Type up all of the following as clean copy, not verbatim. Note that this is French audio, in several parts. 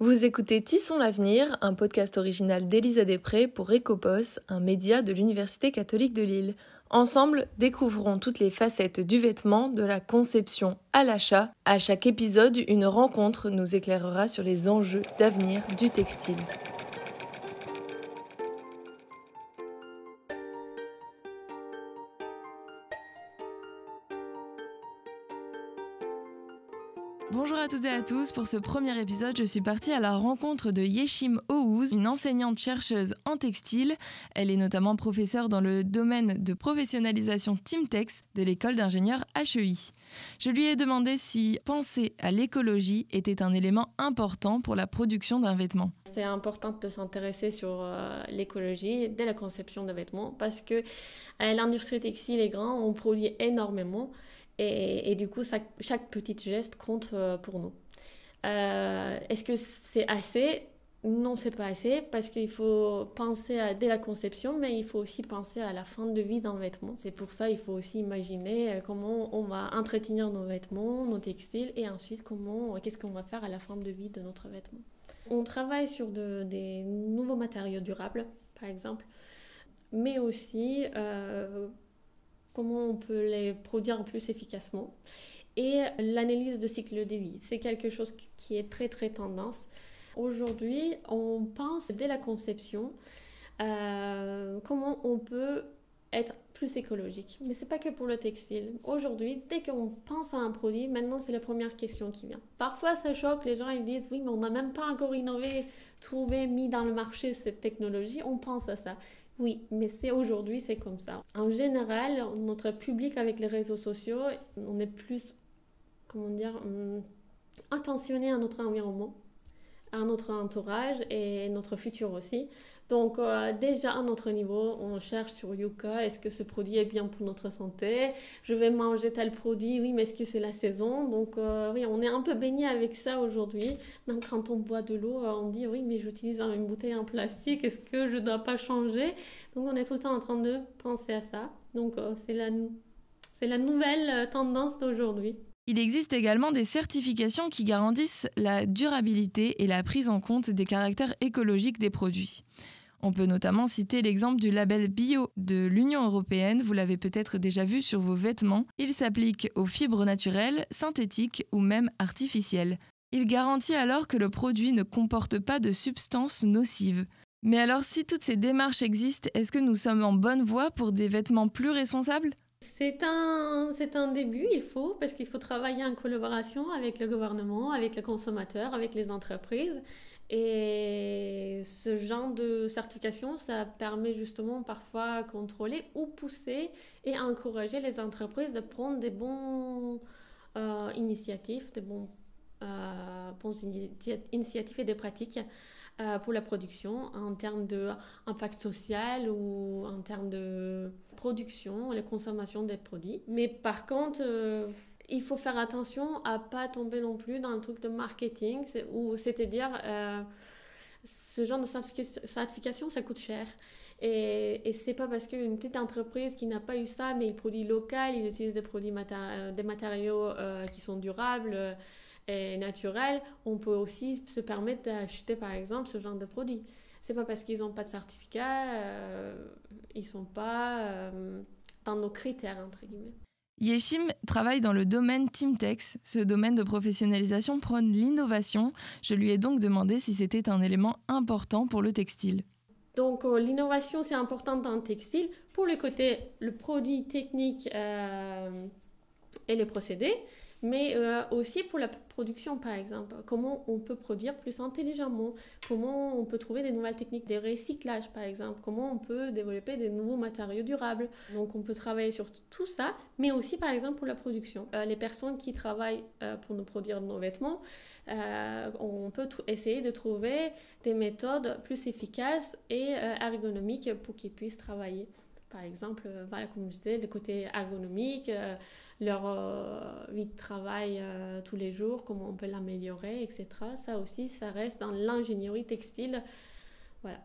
Vous écoutez Tissons l'avenir, un podcast original d'Élisa Després pour Ecopos, un média de l'Université catholique de Lille. Ensemble, découvrons toutes les facettes du vêtement, de la conception à l'achat. À chaque épisode, une rencontre nous éclairera sur les enjeux d'avenir du textile. Bonjour à toutes et à tous, pour ce premier épisode, je suis partie à la rencontre de Yeshim Oğuz, une enseignante-chercheuse en textile. Elle est notamment professeure dans le domaine de professionnalisation Timtex de l'école d'ingénieurs HEI. Je lui ai demandé si penser à l'écologie était un élément important pour la production d'un vêtement. C'est important de s'intéresser sur l'écologie dès la conception de vêtements parce que l'industrie textile est grande, on produit énormément. Et du coup, chaque petit geste compte pour nous. Est-ce que c'est assez ? Non, c'est pas assez parce qu'il faut penser dès la conception, mais il faut aussi penser à la fin de vie d'un vêtement. C'est pour ça qu'il faut aussi imaginer comment on va entretenir nos vêtements, nos textiles, et ensuite qu'est-ce qu'on va faire à la fin de vie de notre vêtement. On travaille sur des nouveaux matériaux durables, par exemple, mais aussi comment on peut les produire plus efficacement. Et l'analyse de cycle de vie, c'est quelque chose qui est très très tendance. Aujourd'hui, on pense dès la conception comment on peut être plus écologique. Mais c'est pas que pour le textile. Aujourd'hui, dès qu'on pense à un produit, maintenant c'est la première question qui vient. Parfois ça choque, les gens ils disent oui mais on n'a même pas encore innové, trouvé, mis dans le marché cette technologie, on pense à ça. Oui, mais aujourd'hui, c'est comme ça. En général, notre public avec les réseaux sociaux, on est plus, attentionné à notre environnement, à notre entourage et notre futur aussi. Donc déjà à notre niveau, on cherche sur Yuka, est-ce que ce produit est bien pour notre santé ? Je vais manger tel produit, oui, mais est-ce que c'est la saison ? Donc oui, on est un peu baigné avec ça aujourd'hui. Même quand on boit de l'eau, on dit oui, mais j'utilise une bouteille en plastique, est-ce que je ne dois pas changer ? Donc on est tout le temps en train de penser à ça. Donc c'est la nouvelle tendance d'aujourd'hui. Il existe également des certifications qui garantissent la durabilité et la prise en compte des caractères écologiques des produits. On peut notamment citer l'exemple du label bio de l'Union européenne, vous l'avez peut-être déjà vu sur vos vêtements. Il s'applique aux fibres naturelles, synthétiques ou même artificielles. Il garantit alors que le produit ne comporte pas de substances nocives. Mais alors si toutes ces démarches existent, est-ce que nous sommes en bonne voie pour des vêtements plus responsables ? C'est un début, parce qu'il faut travailler en collaboration avec le gouvernement, avec les consommateurs, avec les entreprises. Et ce genre de certification, ça permet justement parfois de contrôler ou pousser et encourager les entreprises de prendre des bonnes initiatives, initiatives et des pratiques pour la production en termes d'impact social ou en termes de production, la consommation des produits. Mais par contre, il faut faire attention à ne pas tomber non plus dans un truc de marketing, c'est-à-dire ce genre de certification, ça coûte cher. Et c'est pas parce qu'une petite entreprise qui n'a pas eu ça, mais il produit local, il utilise des matériaux qui sont durables, et naturel, on peut aussi se permettre d'acheter par exemple ce genre de produit. C'est pas parce qu'ils n'ont pas de certificat, ils sont pas dans nos critères entre guillemets. Yeshim travaille dans le domaine Timtex. Ce domaine de professionnalisation prône l'innovation. Je lui ai donc demandé si c'était un élément important pour le textile. Donc l'innovation c'est important dans le textile pour le produit technique et le procédé. Mais aussi pour la production, par exemple. Comment on peut produire plus intelligemment ? Comment on peut trouver des nouvelles techniques de recyclage, par exemple ? Comment on peut développer des nouveaux matériaux durables ? Donc, on peut travailler sur tout ça, mais aussi, par exemple, pour la production. Les personnes qui travaillent pour nous produire nos vêtements, on peut essayer de trouver des méthodes plus efficaces et ergonomiques pour qu'ils puissent travailler. Par exemple, comme je disais, le côté ergonomique, leur vie de travail tous les jours, comment on peut l'améliorer, etc. Ça aussi, ça reste dans l'ingénierie textile. Voilà.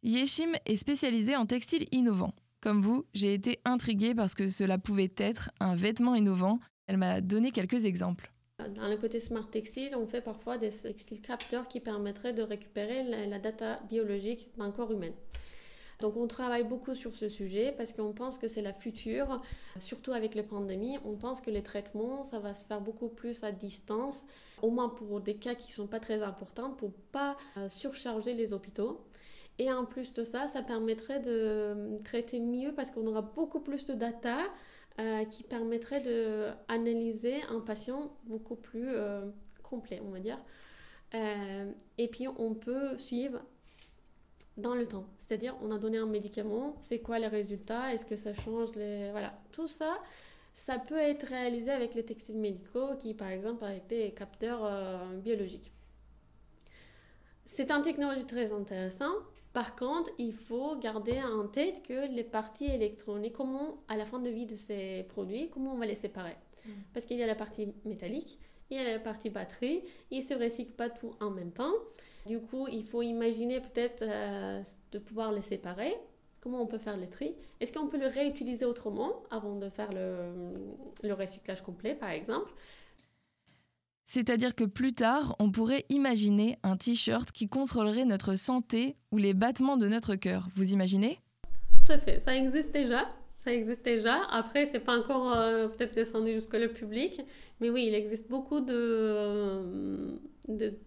Yeshim est spécialisée en textile innovant. Comme vous, j'ai été intriguée parce que cela pouvait être un vêtement innovant. Elle m'a donné quelques exemples. Dans le côté smart textile, on fait parfois des textiles capteurs qui permettraient de récupérer la data biologique d'un corps humain. Donc on travaille beaucoup sur ce sujet parce qu'on pense que c'est la future, surtout avec la pandémie. On pense que les traitements, ça va se faire beaucoup plus à distance, au moins pour des cas qui ne sont pas très importants, pour ne pas surcharger les hôpitaux. Et en plus de ça, ça permettrait de traiter mieux parce qu'on aura beaucoup plus de data qui permettrait d'analyser un patient beaucoup plus complet, on va dire. Et puis on peut suivre dans le temps. C'est-à-dire, on a donné un médicament, c'est quoi les résultats, est-ce que ça change les... Voilà, tout ça, ça peut être réalisé avec les textiles médicaux qui, par exemple, avec des capteurs biologiques. C'est une technologie très intéressante. Par contre, il faut garder en tête que les parties électroniques, comment, à la fin de vie de ces produits, comment on va les séparer. Parce qu'il y a la partie métallique, il y a la partie batterie, ils ne se recyclent pas tout en même temps. Du coup, il faut imaginer peut-être de pouvoir les séparer. Comment on peut faire le tri? Est-ce qu'on peut le réutiliser autrement avant de faire le recyclage complet, par exemple? C'est-à-dire que plus tard, on pourrait imaginer un t-shirt qui contrôlerait notre santé ou les battements de notre cœur. Vous imaginez? Tout à fait, ça existe déjà. Ça existe déjà. Après, c'est pas encore peut-être descendu jusqu'au public, mais oui, il existe beaucoup de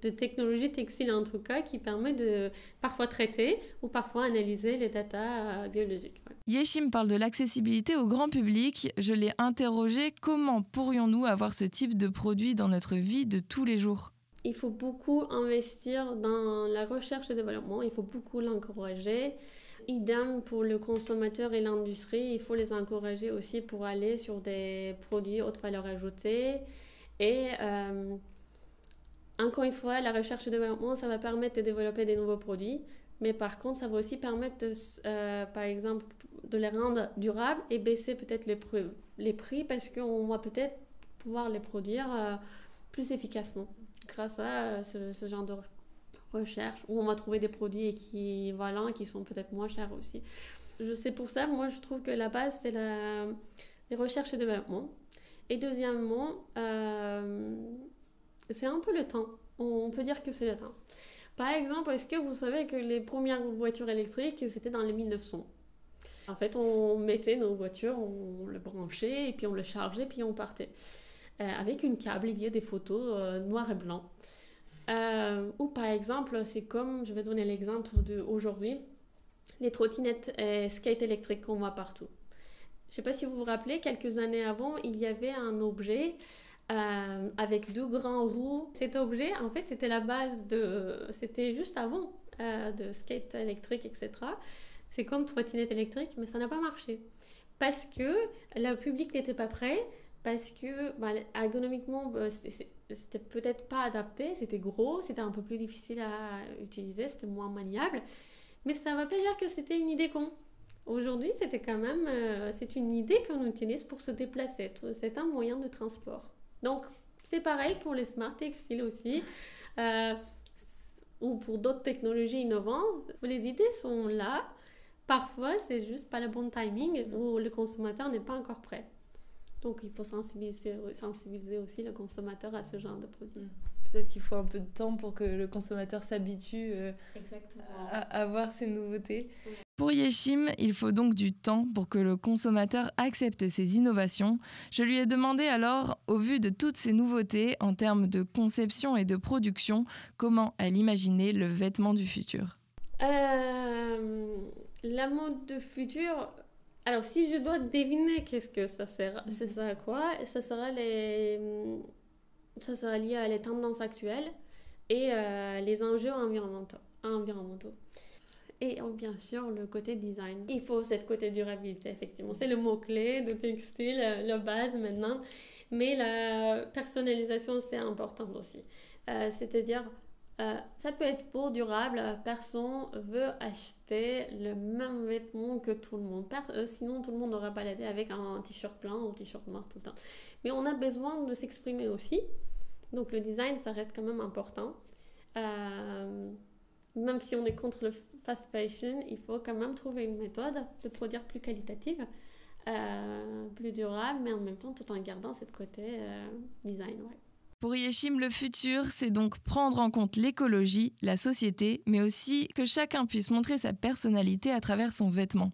technologies textiles en tout cas qui permettent de parfois traiter ou parfois analyser les datas biologiques. Ouais. Yeşim parle de l'accessibilité au grand public. Je l'ai interrogé, comment pourrions-nous avoir ce type de produit dans notre vie de tous les jours? Il faut beaucoup investir dans la recherche et développement, il faut beaucoup l'encourager. Idem pour le consommateur et l'industrie, il faut les encourager aussi pour aller sur des produits haute valeur ajoutée. Et encore une fois, la recherche et développement, ça va permettre de développer des nouveaux produits. Mais par contre, ça va aussi permettre, par exemple, de les rendre durables et baisser peut-être les prix parce qu'on va peut-être pouvoir les produire plus efficacement grâce à ce genre de recherche où on va trouver des produits équivalents qui sont peut-être moins chers aussi. C'est pour ça, moi, je trouve que la base, c'est les recherches et développement. Et deuxièmement, c'est un peu le temps. On peut dire que c'est le temps. Par exemple, est-ce que vous savez que les premières voitures électriques, c'était dans les 1900? En fait, on mettait nos voitures, on le branchait, et puis on le chargeait, puis on partait. Avec une câble, il y a des photos noir et blanc. Ou par exemple, c'est comme, je vais donner l'exemple d'aujourd'hui, les trottinettes skate électriques qu'on voit partout. Je ne sais pas si vous vous rappelez, quelques années avant, il y avait un objet avec deux grands roues. Cet objet, en fait, c'était la base c'était juste avant de skate électrique, etc. C'est comme trottinette électrique, mais ça n'a pas marché. Parce que le public n'était pas prêt, parce que ergonomiquement, c'était peut-être pas adapté, c'était gros, c'était un peu plus difficile à utiliser, c'était moins maniable. Mais ça ne veut pas dire que c'était une idée con. Aujourd'hui, c'était quand même, c'est une idée qu'on utilise pour se déplacer. C'est un moyen de transport. Donc, c'est pareil pour les smart textiles aussi, ou pour d'autres technologies innovantes. Les idées sont là. Parfois, c'est juste pas le bon timing ou le consommateur n'est pas encore prêt. Donc, il faut sensibiliser aussi le consommateur à ce genre de produit. Peut-être qu'il faut un peu de temps pour que le consommateur s'habitue à voir ces nouveautés. Pour Yeşim, il faut donc du temps pour que le consommateur accepte ces innovations. Je lui ai demandé alors, au vu de toutes ces nouveautés en termes de conception et de production, comment elle imaginait le vêtement du futur. La mode du futur... Alors, si je dois deviner qu'est-ce que ça sert, c'est ça à quoi? Ça sera lié à les tendances actuelles et les enjeux environnementaux. Et bien sûr, le côté design. Il faut cette côté durabilité, effectivement. C'est le mot-clé de textile, la base maintenant. Mais la personnalisation, c'est important aussi. C'est-à-dire... ça peut être beau, durable, personne veut acheter le même vêtement que tout le monde. Sinon, tout le monde aura baladé avec un t-shirt blanc ou un t-shirt noir tout le temps. Mais on a besoin de s'exprimer aussi. Donc le design, ça reste quand même important. Même si on est contre le fast fashion, il faut quand même trouver une méthode de produire plus qualitative, plus durable, mais en même temps tout en gardant cette côté design. Ouais. Pour Yeshim, le futur, c'est donc prendre en compte l'écologie, la société, mais aussi que chacun puisse montrer sa personnalité à travers son vêtement.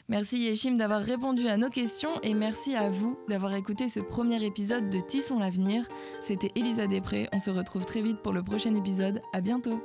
Merci Yeshim d'avoir répondu à nos questions et merci à vous d'avoir écouté ce premier épisode de Tissons l'avenir. C'était Elisa Després, on se retrouve très vite pour le prochain épisode. À bientôt.